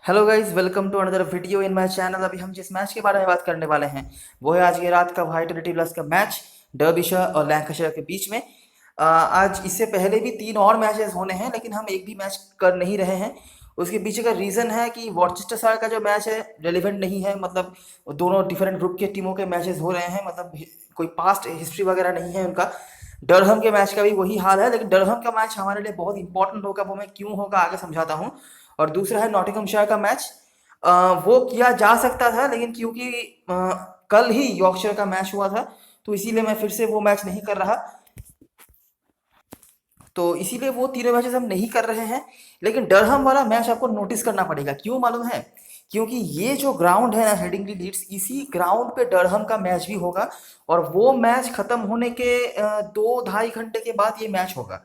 Hello guys, welcome to another video in my channel. अभी हम जिस मैच के बारे में बात करने वाले हैं वो है आज की रात का वाइटलिटी प्लस का मैच डर्बीशायर और लैंकाशायर के बीच में। आज इससे पहले भी 3 और मैचेस होने हैं, लेकिन हम एक भी मैच कर नहीं रहे हैं। उसके पीछे का रीज़न है कि वॉर्चेस्टरशायर का जो मैच है रेलिवेंट नहीं है। मतलब दोनों डिफरेंट ग्रुप के टीमों के मैचेस हो रहे हैं, मतलब कोई पास्ट हिस्ट्री वगैरह नहीं है उनका। डरहम के मैच का भी वही हाल है, लेकिन डरहम का मैच हमारे लिए बहुत इंपॉर्टेंट होगा। वो मैं क्यों होगा आगे समझाता हूँ। और दूसरा है नॉटिंघमशायर का मैच। वो किया जा सकता था, लेकिन क्योंकि कल ही यॉर्कशायर का मैच हुआ था, तो इसीलिए मैं फिर से वो मैच नहीं कर रहा। तो इसीलिए वो 3 मैचेस हम नहीं कर रहे हैं। लेकिन डरहम वाला मैच आपको नोटिस करना पड़ेगा, क्यों मालूम है? क्योंकि ये जो ग्राउंड है ना, हेडिंगली लीड्स, इसी ग्राउंड पे डरहम का मैच भी होगा। और वो मैच खत्म होने के 2-2.5 घंटे के बाद ये मैच होगा।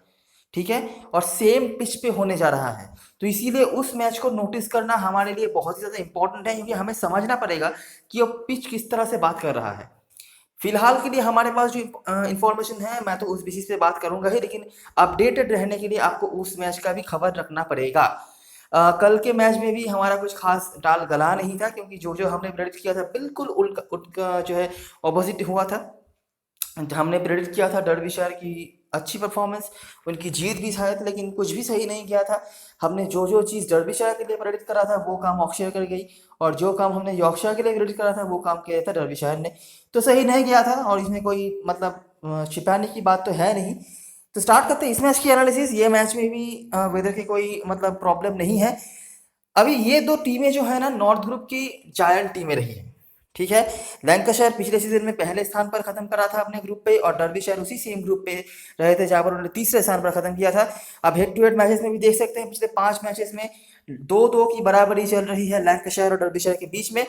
ठीक है। और सेम पिच पे होने जा रहा है। तो इसीलिए उस मैच को नोटिस करना हमारे लिए बहुत ही ज़्यादा इंपॉर्टेंट है, क्योंकि हमें समझना पड़ेगा कि वो पिच किस तरह से बात कर रहा है। फिलहाल के लिए हमारे पास जो इंफॉर्मेशन है, मैं तो उस बेसिस पे बात करूंगा ही, लेकिन अपडेटेड रहने के लिए आपको उस मैच का भी खबर रखना पड़ेगा। कल के मैच में भी हमारा कुछ खास डाल गला नहीं था, क्योंकि जो जो हमने प्रेडिक्ट किया था बिल्कुल उल्टा उनका जो है ऑपोजिट हुआ था। हमने प्रेडिक्ट किया था डर्बीशायर की अच्छी परफॉर्मेंस, उनकी जीत भी शायद, लेकिन कुछ भी सही नहीं किया था। हमने जो जो चीज़ डर्बीशायर के लिए प्रेडिक्ट करा था वो काम यॉर्कशायर कर गई, और जो काम हमने यॉर्कशायर के लिए प्रेडिक्ट करा था वो काम किया था डर्बीशायर ने। तो सही नहीं किया था, और इसमें कोई मतलब छिपाने की बात तो है नहीं। तो स्टार्ट करते हैं इस मैच की एनालिसिस। ये मैच में भी वेदर की कोई मतलब प्रॉब्लम नहीं है। अभी ये दो टीमें जो है ना, नॉर्थ ग्रुप की जायंट टीमें रही हैं। ठीक है। लैंकाशायर पिछले सीजन में पहले स्थान पर खत्म करा था अपने ग्रुप पे, और डर्बीशायर उसी सेम ग्रुप पे रहे थे जहां पर उन्होंने तीसरे स्थान पर खत्म किया था। अब हेड टू हेड मैचेस में भी देख सकते हैं, पिछले 5 मैचेस में 2-2 की बराबरी चल रही है लैंकाशायर और डर्बीशायर के बीच में।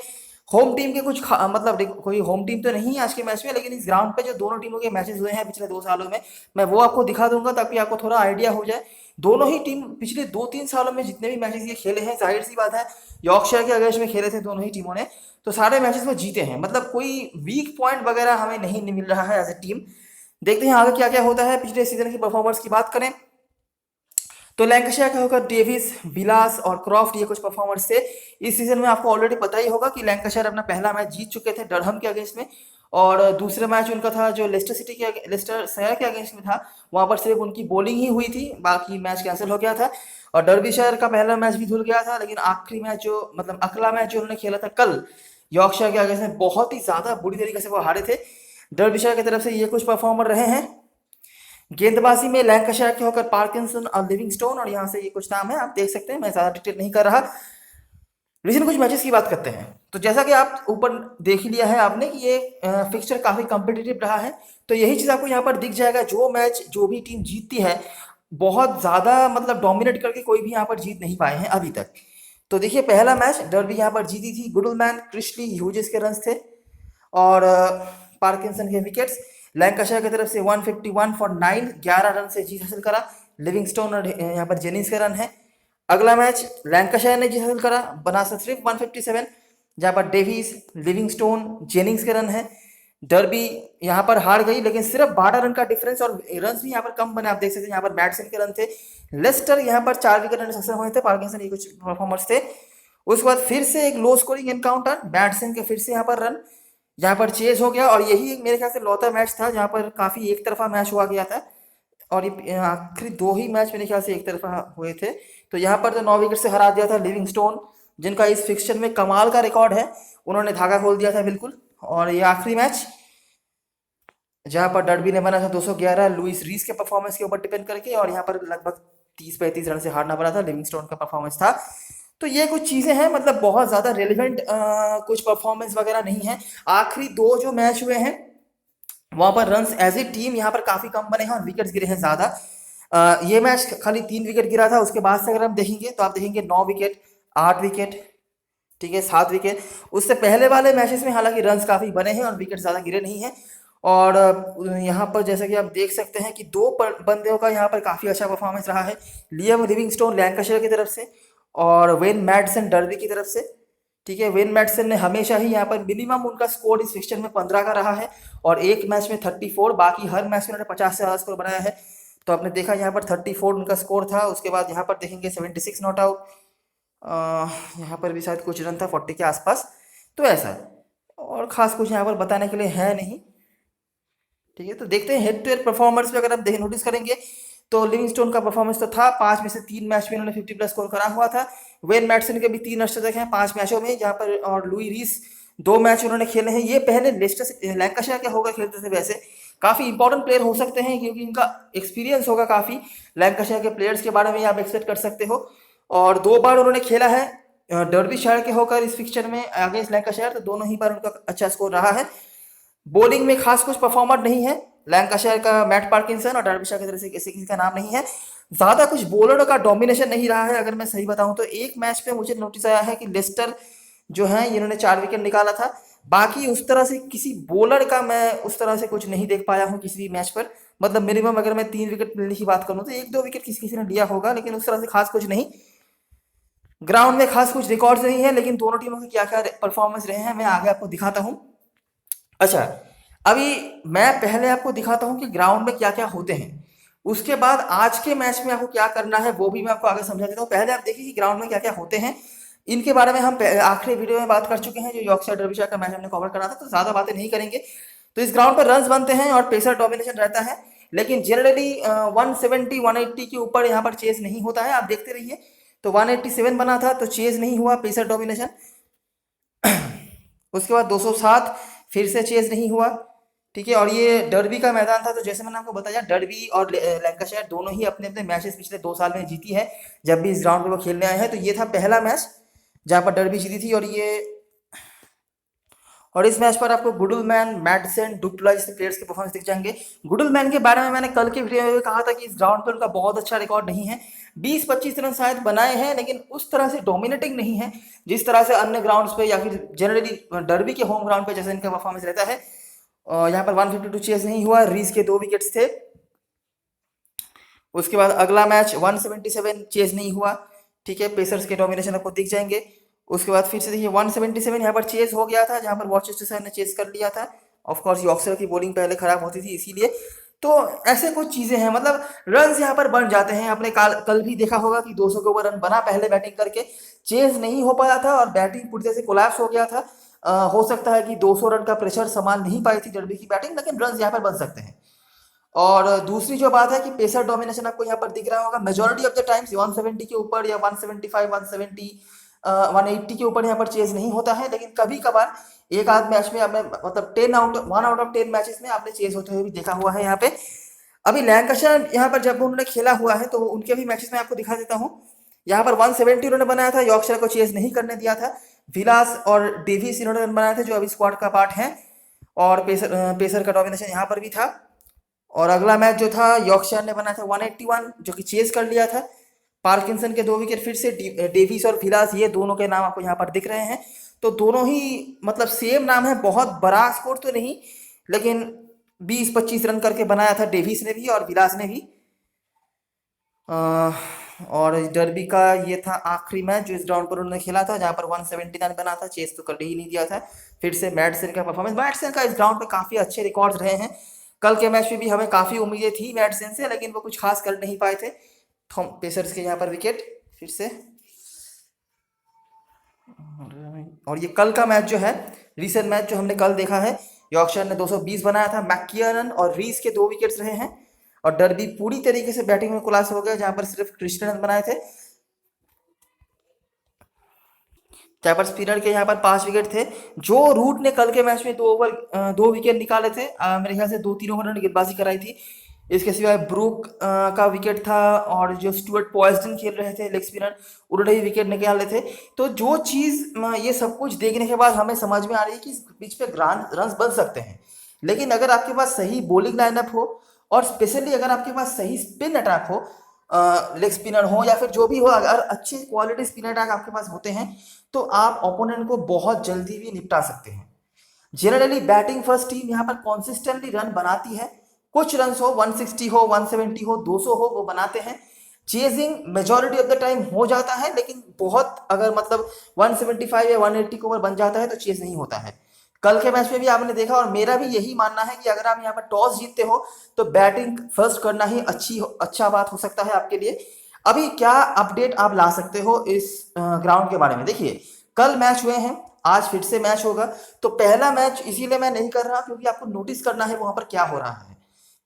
होम टीम के कुछ मतलब कोई होम टीम तो नहीं है आज के मैच में, लेकिन इस ग्राउंड पे जो दोनों टीमों के मैचेस हुए हैं पिछले 2 सालों में, मैं वो आपको दिखा दूंगा ताकि आपको थोड़ा आइडिया हो जाए। दोनों ही टीम पिछले 2-3 सालों में जितने भी मैचेस ये खेले हैं, जाहिर सी बात है यॉर्कशायर के अगेंस्ट में खेले थे दोनों ही टीमों ने, तो सारे मैचेस वो जीते हैं। मतलब कोई वीक पॉइंट वगैरह हमें नहीं मिल रहा है एज ए टीम। देखते हैं आगे क्या क्या होता है। पिछले सीजन की परफॉर्मेंस की बात करें तो लैंकाशायर का होकर डेविस, विलास और क्रॉफ्ट, ये कुछ परफॉर्मर्स थे। इस सीजन में आपको ऑलरेडी पता ही होगा कि लैंकाशायर अपना पहला मैच जीत चुके थे डरहम के अगेंस्ट में, और दूसरा मैच उनका था जो लेस्टर शहर के अगेंस्ट में था। वहां पर सिर्फ उनकी बॉलिंग ही हुई थी, बाकी मैच कैंसिल हो गया था। और डर्बीशायर का पहला मैच भी धुल गया था, लेकिन आखिरी मैच जो मतलब अगला मैच जो उन्होंने खेला था कल यॉर्कशायर के अगेंस्ट में, बहुत ही ज्यादा बुरी तरीके से वो हारे थे। डर्बीशायर की तरफ से ये कुछ परफॉर्मर रहे हैं। गेंदबाजी में लैंकाशायर के होकर पार्किंसन और लिविंगस्टोन, और यहाँ से ये कुछ नाम है, आप देख सकते हैं, मैं ज़्यादा डिटेल नहीं कर रहा। लेकिन कुछ मैचेस की बात करते हैं। तो जैसा कि आप ऊपर देख ही लिया है आपने कि ये फिक्सचर काफ़ी कम्पिटिटिव रहा है। तो यही चीज़ आपको यहाँ पर दिख जाएगा। जो मैच जो भी टीम जीतती है, बहुत ज़्यादा मतलब डोमिनेट करके कोई भी यहाँ पर जीत नहीं पाए हैं अभी तक। तो देखिए, पहला मैच डर्बी यहाँ पर जीती थी। गुडलमैन, क्रिशली, ह्यूजेस के रन थे, और पार्किंसन के विकेट्स। लैंकाशायर की तरफ से 151 फॉर 9, 11 रन से जीत हासिल करा। लिविंगस्टोन और यहाँ पर जेनिंग्स के रन है। अगला मैच लैंकाशायर ने जीत हासिल करा, बना सिर्फ 157, जहाँ पर डेविस, लिविंगस्टोन, जेनिंग्स के रन है। डर्बी यहाँ पर हार गई, लेकिन सिर्फ 12 रन का डिफरेंस, और रन भी यहाँ पर कम बने, आप देख सकते हैं। यहाँ पर मैडसन के रन थे। लेस्टर यहाँ पर 4 विकेट लेने सक्षम हुए थे। पार्किंसन ये कुछ परफॉर्मर्स थे। उसके बाद फिर से एक लो स्कोरिंग एनकाउंटर, बैट्समैन के फिर से यहाँ पर रन, यहाँ पर चेज हो गया। और यही एक मेरे ख्याल से लौता मैच था जहाँ पर काफ़ी एक तरफा मैच हुआ गया था, और ये आखिरी 2 ही मैच मेरे ख्याल से एक तरफा हुए थे। तो यहाँ पर तो 9 विकेट से हरा दिया था लिविंगस्टोन, जिनका इस फिक्सचर में कमाल का रिकॉर्ड है। उन्होंने धागा खोल दिया था बिल्कुल। और ये आखिरी मैच जहाँ पर डर्बी ने बना था 211 लुइस रीस के परफॉर्मेंस के ऊपर डिपेंड करके, और यहाँ पर लगभग 30-35 रन से हारना पड़ा था। लिविंगस्टोन का परफॉर्मेंस था। तो ये कुछ चीज़ें हैं, मतलब बहुत ज़्यादा रेलिवेंट कुछ परफॉर्मेंस वगैरह नहीं है। आखिरी 2 जो मैच हुए हैं वहां पर रन्स एज ए टीम यहाँ पर काफ़ी कम बने हैं, और विकेट्स गिरे हैं ज़्यादा। ये मैच खाली 3 विकेट गिरा था। उसके बाद से अगर हम देखेंगे तो आप देखेंगे 9 विकेट, 8 विकेट, ठीक है, 7 विकेट। उससे पहले वाले मैचेस में हालांकि रन्स काफ़ी बने हैं और विकेट ज़्यादा गिरे नहीं हैं। और यहाँ पर जैसा कि आप देख सकते हैं कि बंदों का यहाँ पर काफ़ी अच्छा परफॉर्मेंस रहा है। लियम लिविंगस्टोन लैंकाशायर की तरफ से, और वेन मैडसन डर्बी की तरफ से। ठीक है। वेन मैडसन ने हमेशा ही यहाँ पर मिनिमम उनका स्कोर इस फिक्सचर में 15 का रहा है, और एक मैच में 34, बाकी हर मैच में उन्होंने 50 से ज़्यादा स्कोर बनाया है। तो आपने देखा यहाँ पर 34 उनका स्कोर था। उसके बाद यहाँ पर देखेंगे 76 नॉट आउट, यहाँ पर भी शायद कुछ रन था 40 के आसपास, तो ऐसा और ख़ास कुछ यहाँ पर बताने के लिए है नहीं। ठीक है, तो देखते हैं हेड टू हेड परफॉर्मेंस में अगर हम देखें नोटिस करेंगे तो लिविंगस्टोन का परफॉर्मेंस तो था, 5 में से 3 मैच में उन्होंने 50 प्लस स्कोर करा हुआ था। वेन मैटसन के भी 3 अर्धशतक हैं 5 मैचों में, जहाँ पर और लुई रीस 2 मैच उन्होंने खेले हैं। ये पहले लेस्टर से लैंकाशायर के होकर खेलते थे, वैसे काफ़ी इंपॉर्टेंट प्लेयर हो सकते हैं क्योंकि इनका एक्सपीरियंस होगा काफ़ी। लैंकाशायर के प्लेयर्स के बारे में आप एक्सपेक्ट कर सकते हो। और 2 बार उन्होंने खेला है डर्बीशायर के होकर इस फिक्चर में अगेंस्ट लैंकाशायर, तो दोनों ही बार उनका अच्छा स्कोर रहा है। बॉलिंग में खास कुछ परफॉर्मर नहीं है लैंकाशायर का, मैट पार्किंसन और डर्बीशायर की तरह से किसी का नाम नहीं है। ज़्यादा कुछ बॉलरों का डोमिनेशन नहीं रहा है। अगर मैं सही बताऊं तो एक मैच पे मुझे नोटिस आया है कि लेस्टर जो है इन्होंने 4 विकेट निकाला था। बाकी उस तरह से किसी बॉलर का मैं उस तरह से कुछ नहीं देख पाया हूँ किसी भी मैच पर। मतलब मिनिमम अगर मैं 3 विकेट मिलने की बात करूँ तो 1-2 विकेट किसी किसी ने लिया होगा, लेकिन उस तरह से खास कुछ नहीं। ग्राउंड में खास कुछ रिकॉर्ड्स नहीं है, लेकिन दोनों टीमों के क्या क्या परफॉर्मेंस रहे हैं मैं आगे आपको दिखाता हूँ। अच्छा, अभी मैं पहले आपको दिखाता हूँ कि ग्राउंड में क्या क्या होते हैं, उसके बाद आज के मैच में आपको क्या करना है वो भी मैं आपको आगे समझा देता हूँ। पहले आप देखिए कि ग्राउंड में क्या क्या होते हैं, इनके बारे में हम आखिरी वीडियो में बात कर चुके हैं, जो यॉर्कशायर डर्बीशायर का मैच हमने कवर करा था, तो ज़्यादा बातें नहीं करेंगे। तो इस ग्राउंड पर रन्स बनते हैं और पेसर डोमिनेशन रहता है, लेकिन जनरली 170 180 के ऊपर यहाँ पर चेस नहीं होता है। आप देखते रहिए, तो 187 बना था तो चेस नहीं हुआ, पेसर डोमिनेशन। उसके बाद 207 फिर से चेज नहीं हुआ। ठीक है, और ये डर्बी का मैदान था, तो जैसे मैंने आपको बताया डर्बी और लैंकाशायर दोनों ही अपने अपने मैचेस पिछले 2 साल में जीती है जब भी इस ग्राउंड पर वो खेलने आए हैं। तो ये था पहला मैच जहाँ पर डर्बी जीती थी, और इस मैच पर आपको गुडलमैन, मैडिसन, डुप्ला जैसे प्लेयर्स के परफॉर्मेंस दिख जाएंगे। गुडलमैन के बारे में मैंने कल के वीडियो में कहा था कि इस ग्राउंड पर उनका बहुत अच्छा रिकॉर्ड नहीं है, 20-25 रन शायद बनाए हैं, लेकिन उस तरह से डोमिनेटिंग नहीं है जिस तरह से अन्य ग्राउंड्स पे या फिर जनरली डर्बी के होम ग्राउंड पे जैसे इनका परफॉर्मेंस रहता है। यहाँ पर 152 चेस नहीं हुआ, रीस के 2 विकेट्स थे। उसके बाद अगला मैच 177 चेज नहीं हुआ। ठीक है, पेसर्स के डोमिनेशन आपको दिख जाएंगे। उसके बाद फिर से देखिए 177 यहाँ पर चेज हो गया था, जहाँ पर वॉचेस्टर ने चेज कर लिया था। ऑफ कोर्स यॉर्कशायर की बॉलिंग पहले खराब होती थी इसीलिए। तो ऐसे कुछ चीज़ें हैं, मतलब रन्स यहाँ पर बन जाते हैं। आपने कल भी देखा होगा कि 200 के ऊपर रन बना पहले बैटिंग करके, चेज नहीं हो पाया था और बैटिंग पूरी तरह से कोलैप्स हो गया था। हो सकता है कि 200 रन का प्रेशर संभाल नहीं पाई थी डर्बी की बैटिंग, लेकिन रन्स यहाँ पर बन सकते हैं। और दूसरी जो बात है कि पेसर डोमिनेशन आपको यहाँ पर दिख रहा होगा, मेजोरिटी ऑफ द टाइम्स 170 के ऊपर या 175 170 180 के ऊपर यहाँ पर चेज नहीं होता है, लेकिन कभी कभार एक आध मैच में आपने मतलब 1 आउट ऑफ 10 मैचेस में आपने चेज होते हुए भी देखा हुआ है यहाँ पे। अभी लैंकाशायर यहाँ पर जब उन्होंने खेला हुआ है तो उनके भी मैचेस में आपको दिखा देता हूँ। यहाँ पर 170 उन्होंने बनाया था, यॉर्कशायर को चेज नहीं करने दिया था। विलास और डेविस इन्होंने रन बनाए थे जो अभी स्क्वाड का पार्ट है, और पेसर का डोमिनेशन यहाँ पर भी था। और अगला मैच जो था यॉर्कशायर ने बनाया था 181 जो कि चेज कर लिया था। पार्किंसन के 2 विकेट फिर से, डेविस और विलास ये दोनों के नाम आपको यहाँ पर दिख रहे हैं। तो दोनों ही मतलब सेम नाम है, बहुत बड़ा स्कोर तो नहीं, लेकिन 20-25 रन करके बनाया था डेविस ने भी और विलास ने भी। और डर्बी का ये था आखिरी मैच जो इस ग्राउंड पर उन्होंने खेला था, जहाँ पर 179 बना था, चेस तो कर ही नहीं दिया था। फिर से मैडिसन का परफॉर्मेंस, मैडिसन का इस ग्राउंड पर काफ़ी अच्छे रिकॉर्ड्स रहे हैं। कल के मैच में भी हमें काफ़ी उम्मीदें थी मैडिसन से, लेकिन वो कुछ खास कर नहीं पाए थे। पेसर्स के यहाँ पर विकेट फिर से। और ये कल का मैच जो है, रीसेंट मैच जो हमने कल देखा है, यॉर्कशायर ने 220 बनाया था, मैकियरन और रीस के 2 विकेट्स रहे हैं। और डर्बी पूरी तरीके से बैटिंग में कोलैप्स हो गया, जहां पर सिर्फ क्रिस्टियन रन बनाए थे। जहाँ पर स्पिनर के यहाँ पर 5 विकेट थे। जो रूट ने कल के मैच में 2 विकेट निकाले थे, मेरे ख्याल से 2-3 ओवर ने गेंदबाजी कराई थी। इसके सिवाय ब्रूक का विकेट था, और जो स्टुअर्ट पॉइजन खेल रहे थे लेग स्पिनर, उन्होंने भी विकेट निकाले थे। तो जो चीज़ ये सब कुछ देखने के बाद हमें समझ में आ रही है कि इस पिच पे रन्स बन सकते हैं, लेकिन अगर आपके पास सही बॉलिंग लाइनअप हो और स्पेशली अगर आपके पास सही स्पिन अटैक हो, लेग स्पिनर हो या फिर जो भी हो, अगर अच्छे क्वालिटी स्पिन अटैक आपके पास होते हैं तो आप ओपोनेंट को बहुत जल्दी भी निपटा सकते हैं। जनरली बैटिंग फर्स्ट टीम यहाँ पर कॉन्सिस्टेंटली रन बनाती है। कुछ रन हो, 160 हो, 170 हो, 200 हो, वो बनाते हैं। Chasing majority of the time हो जाता है, लेकिन बहुत अगर मतलब 175 या 180 के ओवर बन जाता है तो चेज नहीं होता है। कल के मैच में भी आपने देखा, और मेरा भी यही मानना है कि अगर आप यहाँ पर टॉस जीतते हो तो बैटिंग फर्स्ट करना ही अच्छा बात हो सकता है आपके लिए। अभी क्या अपडेट आप ला सकते हो इस ग्राउंड के बारे में? देखिए, कल मैच हुए हैं, आज फिर से मैच होगा। तो पहला मैच इसीलिए मैं नहीं कर रहा क्योंकि आपको नोटिस करना है वहां पर क्या हो रहा है।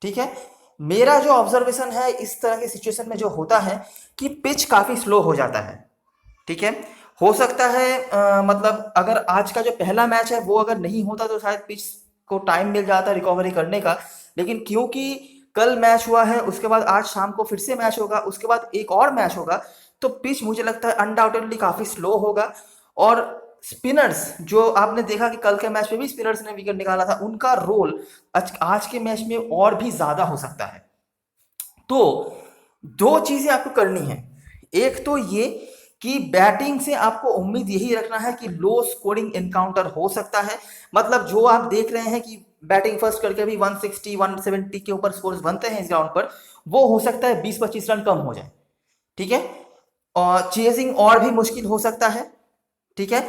ठीक है, मेरा जो ऑब्जर्वेशन है इस तरह के सिचुएशन में जो होता है कि पिच काफी स्लो हो जाता है। ठीक है, हो सकता है मतलब अगर आज का जो पहला मैच है वो अगर नहीं होता तो शायद पिच को टाइम मिल जाता रिकवरी करने का। लेकिन क्योंकि कल मैच हुआ है, उसके बाद आज शाम को फिर से मैच होगा, उसके बाद एक और मैच होगा, तो पिच मुझे लगता है अनडाउटेडली काफी स्लो होगा। और स्पिनर्स जो आपने देखा कि कल के मैच में भी स्पिनर्स ने विकेट निकाला था, उनका रोल आज के मैच में और भी ज्यादा हो सकता है। तो दो चीजें आपको करनी है। एक तो ये कि बैटिंग से आपको उम्मीद यही रखना है कि लो स्कोरिंग एनकाउंटर हो सकता है। मतलब जो आप देख रहे हैं कि बैटिंग फर्स्ट करके भी 160 170 के ऊपर स्कोर्स बनते हैं इस ग्राउंड पर, वो हो सकता है 20-25 रन कम हो जाए। ठीक है, और चेजिंग और भी मुश्किल हो सकता है। ठीक है,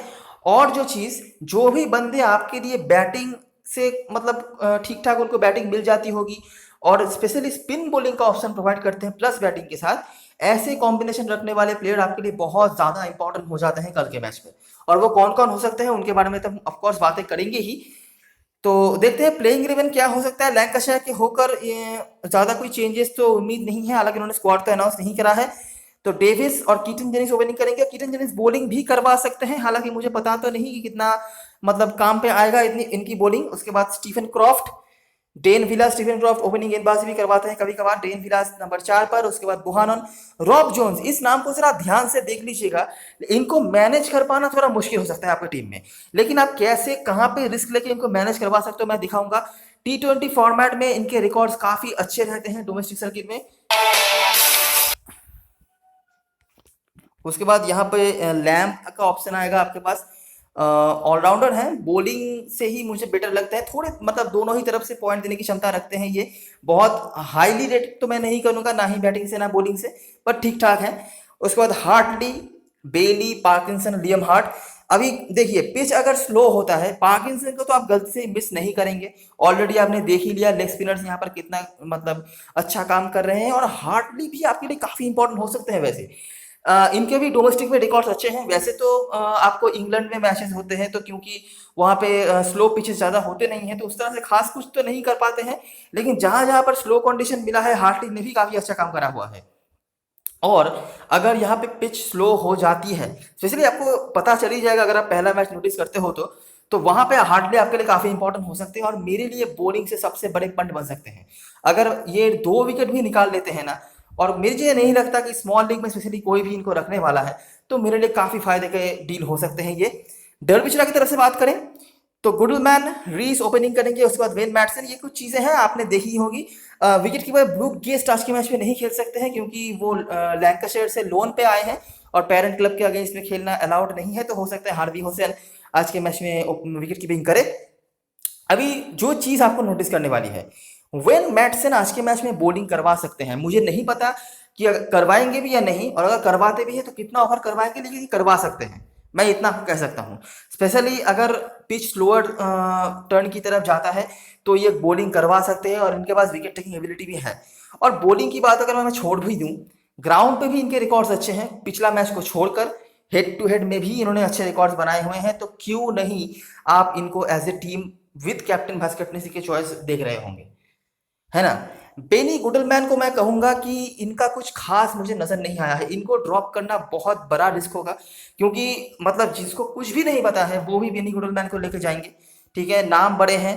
और जो चीज, जो भी बंदे आपके लिए बैटिंग से मतलब ठीक ठाक उनको बैटिंग मिल जाती होगी और स्पेशली स्पिन बॉलिंग का ऑप्शन प्रोवाइड करते हैं प्लस बैटिंग के साथ, ऐसे कॉम्बिनेशन रखने वाले प्लेयर आपके लिए बहुत ज्यादा इंपॉर्टेंट हो जाते हैं कल के मैच में। और वो कौन कौन हो सकते हैं उनके बारे में तो हम ऑफकोर्स बातें करेंगे ही। तो देखते हैं प्लेइंग 11 क्या हो सकता है। लैंकाशायर के होकर ज्यादा कोई चेंजेस तो उम्मीद नहीं है, हालांकि उन्होंने स्क्वाड तो अनाउंस नहीं करा है। तो डेविस और कीटन जेनिस ओपनिंग करेंगे। कीटन जेनिस बॉलिंग भी करवा सकते हैं, हालांकि मुझे पता तो नहीं कि कितना मतलब काम पे आएगा इतनी इनकी बॉलिंग। उसके बाद Stephen Croft, Dane Vilas, Stephen Croft opening गेंदबाजी भी करवाते हैं कभी कभार, डेन विला नंबर 4 पर। उसके बाद बुहानन, रॉब जोन्स, इस नाम को जरा ध्यान से देख लीजिएगा। इनको मैनेज कर पाना थोड़ा मुश्किल हो सकता है आपकी टीम में, लेकिन आप कैसे कहां पे रिस्क लेके इनको मैनेज करवा सकते हो मैं दिखाऊंगा। T20 फॉर्मेट में इनके रिकॉर्ड्स काफी अच्छे रहते हैं डोमेस्टिक सर्किट में। उसके बाद यहाँ पे लैम्प का ऑप्शन आएगा आपके पास। ऑलराउंडर है, बॉलिंग से ही मुझे बेटर लगता है थोड़े, मतलब दोनों ही तरफ से पॉइंट देने की क्षमता रखते हैं ये। बहुत हाईली रेटेड तो मैं नहीं करूंगा, ना ही बैटिंग से ना बॉलिंग से, पर ठीक ठाक है। उसके बाद हार्टली, बेली, पार्किंसन, लियम हार्ट। अभी देखिए, पिच अगर स्लो होता है, पार्किंसन को तो आप गलती से मिस नहीं करेंगे। ऑलरेडी आपने देख ही लिया लेग स्पिनर्स यहाँ पर कितना मतलब अच्छा काम कर रहे हैं, और हार्टली भी आपके लिए काफी इंपॉर्टेंट हो सकते हैं वैसे। इनके भी डोमेस्टिक में रिकॉर्ड्स अच्छे हैं वैसे तो। आपको इंग्लैंड में मैचेस होते हैं तो क्योंकि वहां पे स्लो पिचेस ज्यादा होते नहीं हैं, तो उस तरह से खास कुछ तो नहीं कर पाते हैं। लेकिन जहां जहां पर स्लो कंडीशन मिला है, हार्टली ने भी काफी अच्छा काम करा हुआ है। और अगर यहाँ पे पिच स्लो हो जाती है, स्पेशली आपको पता चल ही जाएगा अगर आप पहला मैच नोटिस करते हो तो वहां पे हार्डली आपके लिए काफी इंपॉर्टेंट हो सकते हैं, और मेरे लिए बॉलिंग से सबसे बड़े पंट बन सकते हैं। अगर ये 2 विकेट भी निकाल लेते हैं ना, और मुझे नहीं लगता कि स्मॉल लीग में स्पेशली कोई भी इनको रखने वाला है, तो मेरे लिए काफी फायदे के डील हो सकते हैं ये। डर्विशरा की तरफ से बात करें तो गुडलमैन, रीस ओपनिंग करेंगे। उसके बाद वेन मैटसन, ये कुछ चीजें हैं आपने देखी होगी। विकेट कीपर ब्रूक गेस्ट आज के मैच में नहीं खेल सकते हैं क्योंकि वो लैंकाशायर से लोन पे आए हैं और पेरेंट क्लब के अगेंस्ट में खेलना अलाउड नहीं है, तो हो सकता है हार्वी होसेन आज के मैच में विकेट कीपिंग करे। अभी जो चीज आपको नोटिस करने वाली है, वेन मैटसन आज के मैच में बॉलिंग करवा सकते हैं। मुझे नहीं पता कि अगर करवाएंगे भी या नहीं, और अगर करवाते भी है तो कितना ओवर करवाएंगे, लेकिन करवा सकते हैं, मैं इतना कह सकता हूँ। स्पेशली अगर पिच स्लोअर टर्न की तरफ जाता है तो ये बॉलिंग करवा सकते हैं, और इनके पास विकेट टेकिंग एबिलिटी भी है। और बॉलिंग की बात अगर मैं छोड़ भी दूं, ग्राउंड पे भी इनके रिकॉर्ड्स अच्छे हैं। पिछला मैच को छोड़कर हेड टू हेड में भी इन्होंने अच्छे रिकॉर्ड्स बनाए हुए हैं, तो क्यों नहीं आप इनको as a team with captain Bhaskar की चॉइस देख रहे होंगे, है ना। बेनी गुडलमैन को मैं कहूंगा कि इनका कुछ खास मुझे नजर नहीं आया है। इनको ड्रॉप करना बहुत बड़ा रिस्क होगा, क्योंकि मतलब जिसको कुछ भी नहीं पता है वो भी बेनी गुडलमैन को लेके जाएंगे। ठीक है, नाम बड़े हैं,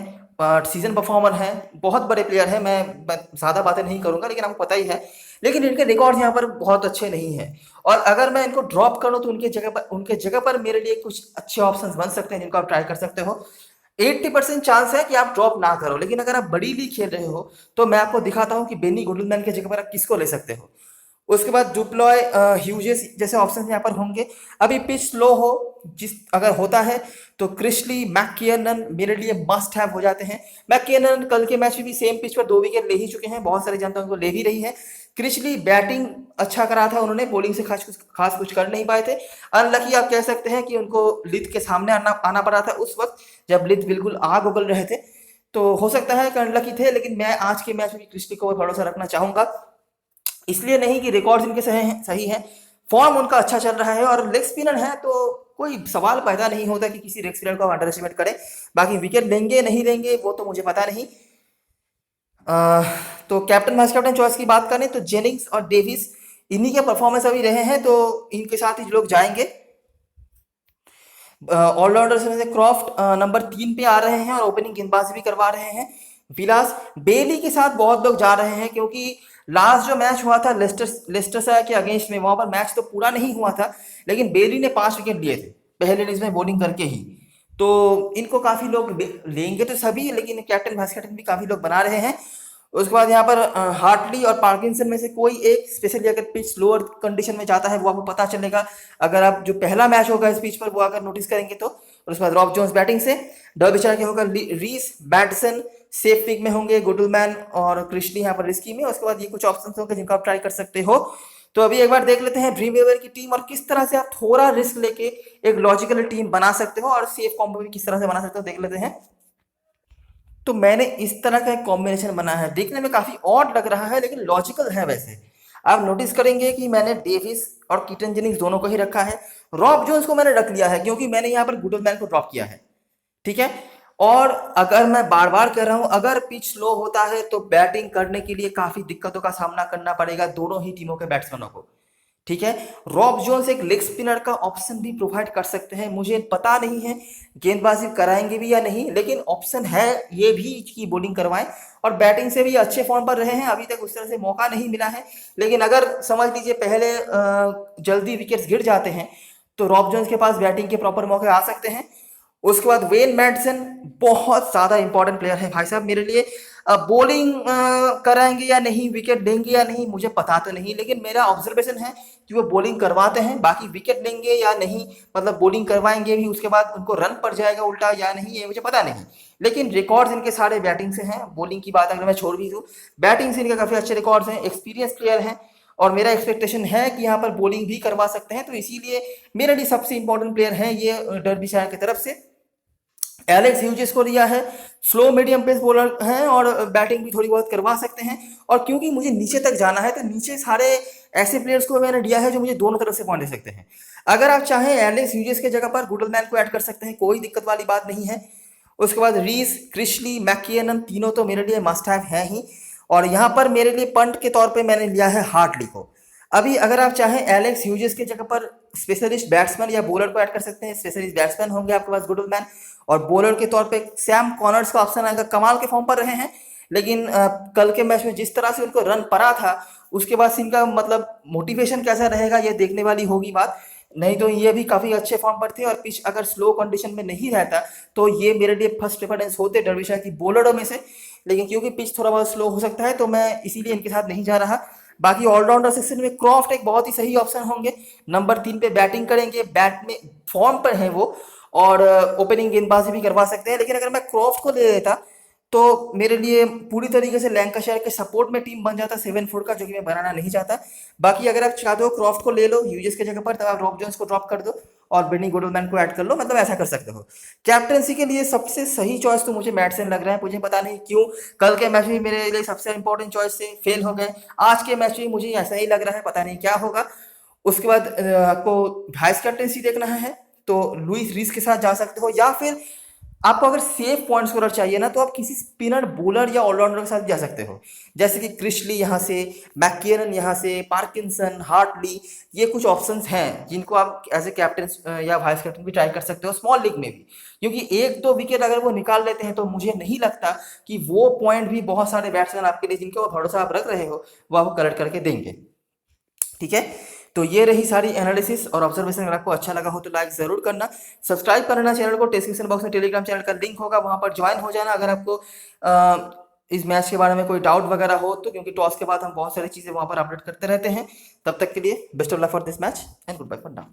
सीजन परफॉर्मर हैं, बहुत बड़े प्लेयर हैं। मैं ज्यादा बातें नहीं करूंगा, लेकिन आपको पता ही है। लेकिन इनके रिकॉर्ड यहाँ पर बहुत अच्छे नहीं है, और अगर मैं इनको ड्रॉप करूं तो उनके जगह पर मेरे लिए कुछ अच्छे ऑप्शंस बन सकते हैं जिनको आप ट्राई कर सकते हो। 80% चांस है कि आप ड्रॉप ना करो, लेकिन अगर आप बड़ी लीग खेल रहे हो तो मैं आपको दिखाता हूं कि बेनी गुडलमैन की जगह पर आप किसको ले सकते हो। उसके बाद डुप्लॉय, ह्यूजेस जैसे ऑप्शन यहाँ पर होंगे। अभी पिच स्लो हो, जिस अगर होता है तो क्रिशली, मैककिनन मेरे लिए मस्ट हैव हो जाते हैं। मैककिनन कल के मैच में भी सेम पिच पर 2 विकेट ले ही चुके हैं, बहुत सारी जनता उनको ले भी रही है। क्रिशली बैटिंग अच्छा करा था उन्होंने, बॉलिंग से खास कुछ कर नहीं पाए थे। अनलकी आप कह सकते हैं कि उनको लिथ के सामने आना पड़ा था उस वक्त जब लिथ बिल्कुल आग उगल रहे थे, तो हो सकता है कि अनलकी थे। लेकिन मैं आज के मैच में क्रिशली को भरोसा रखना चाहूंगा। इसलिए नहीं कि रिकॉर्ड्स इनके सही हैं, फॉर्म उनका अच्छा चल रहा है और लेग स्पिनर है तो कोई सवाल पैदा नहीं होता कि किसी लेग स्पिनर को अंडर एस्टिमेट करें। बाकी विकेट लेंगे नहीं लेंगे वो तो मुझे पता नहीं। तो कैप्टन वाइस कैप्टन चॉइस की बात करें तो जेनिंग्स और डेविस इन्हीं के परफॉर्मेंस अभी रहे हैं तो इनके साथ ही लोग जाएंगे। ऑलराउंडर में से क्रॉफ्ट नंबर 3 पे आ रहे हैं और ओपनिंग गेंदबाजी भी करवा रहे हैं। विलास बेली के साथ बहुत लोग जा रहे हैं क्योंकि लास्ट जो मैच हुआ था लेस्टर के अगेंस्ट में, वहां पर मैच तो पूरा नहीं हुआ था लेकिन बेली ने 5 विकेट लिए थे पहले इनिंग्स में बॉलिंग करके ही। तो इनको काफी लोग लेंगे तो सभी, लेकिन कैप्टन वाइस कैप्टन भी काफी लोग बना रहे हैं। उसके बाद यहाँ पर हार्टली और पार्किंसन में से कोई एक, स्पेशली अगर पिच लोअर कंडीशन में जाता है वो आपको पता चलेगा अगर आप जो पहला मैच होगा इस पिच पर वो अगर नोटिस करेंगे तो। और उसके बाद रॉब जोन्स बैटिंग से, डर्बिशायर के होगा रीस, बैटसन सेफ पिक में होंगे, गुडलमैन और क्रिशली यहाँ पर रिस्की में। उसके बाद ये कुछ ऑप्शन होंगे जिनको आप ट्राई कर सकते हो। तो अभी एक बार देख लेते हैं ड्रीम वेवर की टीम और किस तरह से आप थोड़ा रिस्क लेके एक लॉजिकल टीम बना सकते हो और सेफ कॉम्बो भी किस तरह से बना सकते हो, देख लेते हैं। तो मैंने इस तरह का एक कॉम्बिनेशन बनाया है, देखने में काफी ऑड लग रहा है लेकिन लॉजिकल है। वैसे आप नोटिस करेंगे कि मैंने डेविस और कीटन जेनिंग्स दोनों को ही रखा है, रॉब जोन्स को मैंने रख लिया है क्योंकि मैंने यहाँ पर गुडलमैन को ड्रॉप किया है, ठीक है। और अगर मैं बार बार कह रहा हूं अगर पिच स्लो होता है तो बैटिंग करने के लिए काफी दिक्कतों का सामना करना पड़ेगा दोनों ही टीमों के बैट्समैनों को, ठीक है। रॉब जोन्स एक लेग स्पिनर का ऑप्शन भी प्रोवाइड कर सकते हैं, मुझे पता नहीं है गेंदबाजी कराएंगे भी या नहीं, लेकिन ऑप्शन है ये भी कि बॉलिंग करवाएं। और बैटिंग से भी अच्छे फॉर्म पर रहे हैं, अभी तक उस तरह से मौका नहीं मिला है। लेकिन अगर समझ लीजिए पहले जल्दी विकेट्स गिर जाते हैं तो रॉब जोन्स के पास बैटिंग के प्रॉपर मौके आ सकते हैं। उसके बाद वेन मैडसन बहुत ज्यादा इंपॉर्टेंट प्लेयर है भाई साहब मेरे लिए। बॉलिंग कराएंगे या नहीं, विकेट लेंगे या नहीं मुझे पता तो नहीं, लेकिन मेरा ऑब्जर्वेशन है कि वो बॉलिंग करवाते हैं। बाकी विकेट लेंगे या नहीं, मतलब बॉलिंग करवाएंगे भी उसके बाद उनको रन पड़ जाएगा उल्टा या नहीं, ये मुझे पता नहीं। लेकिन रिकॉर्ड्स इनके सारे बैटिंग से हैं, बॉलिंग की बात अगर मैं छोड़ भी दूं, बैटिंग से इनके काफी अच्छे रिकॉर्ड्स हैं, एक्सपीरियंस प्लेयर हैं और मेरा एक्सपेक्टेशन है कि यहाँ पर बॉलिंग भी करवा सकते हैं। तो इसीलिए मेरे लिए सबसे इंपॉर्टेंट प्लेयर है ये डर्बीशायर की तरफ से। एलेक्स ह्यूजेस को लिया है, स्लो मीडियम पेस बॉलर हैं और बैटिंग भी थोड़ी बहुत करवा सकते हैं। और क्योंकि मुझे नीचे तक जाना है तो नीचे सारे ऐसे प्लेयर्स को मैंने लिया है जो मुझे दोनों तरफ से पॉइंट दे सकते हैं। अगर आप चाहें एलेक्स ह्यूजेस के जगह पर गुडलमैन को ऐड कर सकते हैं, कोई दिक्कत वाली बात नहीं है। उसके बाद रीस, क्रिशली, मैकियनन तीनों तो मेरे लिए मस्ट हैव है ही। और यहाँ पर मेरे लिए पंट के तौर पे मैंने लिया है हार्टली को। अभी अगर आप चाहें एलेक्स ह्यूजेस के जगह पर स्पेशलिस्ट बैट्समैन या बॉलर को ऐड कर सकते हैं, स्पेशलिस्ट बैट्समैन होंगे आपके पास गुडलमैन, और बॉलर के तौर पे सैम कॉनर्स का ऑप्शन आएगा, कमाल के फॉर्म पर रहे हैं। लेकिन कल के मैच में जिस तरह से उनको रन पड़ा था उसके बाद से इनका मतलब मोटिवेशन कैसा रहेगा ये देखने वाली होगी बात। नहीं तो ये भी काफी अच्छे फॉर्म पर थे और पिच अगर स्लो कंडीशन में नहीं रहता तो ये मेरे लिए फर्स्ट प्रेफरेंस होते डर्बीशायर की बॉलरों में से। लेकिन क्योंकि पिच थोड़ा बहुत स्लो हो सकता है तो मैं इसीलिए इनके साथ नहीं जा रहा। बाकी ऑलराउंडर सेक्शन में क्रॉफ्ट एक बहुत ही सही ऑप्शन होंगे, नंबर 3 पे बैटिंग करेंगे, बैट में फॉर्म पर हैं वो और ओपनिंग गेंदबाजी भी करवा सकते हैं। लेकिन अगर मैं क्रॉफ्ट को ले लेता तो मेरे लिए पूरी तरीके से लैंकाशायर के सपोर्ट में टीम बन जाता 7 फुट का, जो कि मैं बनाना नहीं चाहता। बाकी अगर आप चाहते हो क्रॉफ्ट को ले लो ह्यूजेस की जगह पर, तब आप रॉब जोन्स को ड्रॉप कर दो और बेनी गुडलमैन को ऐड कर लो, मतलब ऐसा कर सकते हो। कैप्टनसी के लिए सबसे सही चॉइस तो मुझे मैडसन लग रहा है, मुझे पता नहीं क्यों कल के मैच में मेरे लिए सबसे इंपॉर्टेंट चॉइस से फेल हो गए, आज के मैच में मुझे ऐसा ही लग रहा है, पता नहीं क्या होगा। उसके बाद आपको वाइस कैप्टनसी देखना है तो लुइस रीस के साथ जा सकते हो, या फिर आपको अगर सेफ पॉइंट स्कोरर चाहिए ना तो आप किसी स्पिनर बॉलर या ऑलराउंडर के साथ जा सकते हो, जैसे कि क्रिशली यहाँ से, मैकियरन यहाँ से, पार्किंसन, हार्टली, ये कुछ ऑप्शंस हैं जिनको आप एज ए कैप्टन या वाइस कैप्टन भी ट्राई कर सकते हो स्मॉल लीग में भी। क्योंकि 1-2 विकेट अगर वो निकाल लेते हैं तो मुझे नहीं लगता कि वो पॉइंट भी बहुत सारे बैट्समैन आपके लिए जिनके वो भरोसा आप रख रहे हो वो आपको कलेक्ट करके देंगे, ठीक है। तो ये रही सारी एनालिसिस और ऑब्जर्वेशन। अगर आपको अच्छा लगा हो तो लाइक जरूर करना, सब्सक्राइब करना चैनल को, डिस्क्रिप्शन बॉक्स में टेलीग्राम चैनल का लिंक होगा वहां पर ज्वाइन हो जाना अगर आपको इस मैच के बारे में कोई डाउट वगैरह हो तो, क्योंकि टॉस के बाद हम बहुत सारी चीजें वहां पर अपडेट करते रहते हैं। तब तक के लिए best of luck for this match and goodbye for now.